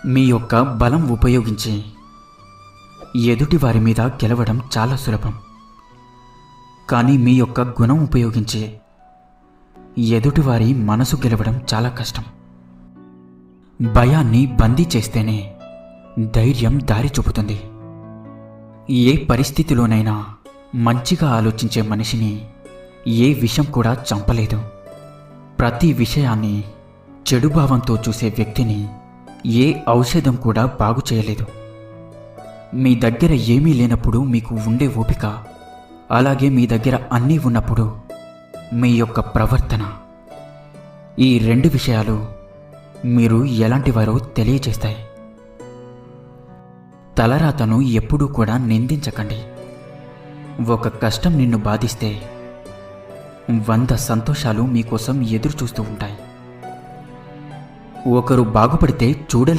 మీ యొక్క బలం ఉపయోగించి ఎదుటి వారి మీద గెలవడం చాలా సులభం. కానీ మీ యొక్క గుణం ఉపయోగించి ఎదుటివారి మనసు గెలవడం చాలా కష్టం. భయాన్ని బందీ చేస్తేనే ధైర్యం దారి చూపుతుంది. ఏ పరిస్థితిలోనైనా మంచిగా ఆలోచించే మనిషిని ఏ విషం కూడా చంపలేదు. ప్రతి విషయాన్ని చెడు భావంతో చూసే వ్యక్తిని ఏ ఔషధం కూడా బాగు చేయలేదు. మీ దగ్గర ఏమీ లేనప్పుడు మీకు ఉండే ఓపిక, అలాగే మీ దగ్గర అన్నీ ఉన్నప్పుడు మీ యొక్క ప్రవర్తన, ఈ రెండు విషయాలు మీరు ఎలాంటి వారో తెలియజేస్తాయి. తలరాతను ఎప్పుడూ కూడా నిందించకండి. ఒక కష్టం నిన్ను బాధిస్తే 100 సంతోషాలు మీకోసం ఎదురు చూస్తూ ఉంటాయి. ఒకరు బాగుపడితే చూడలే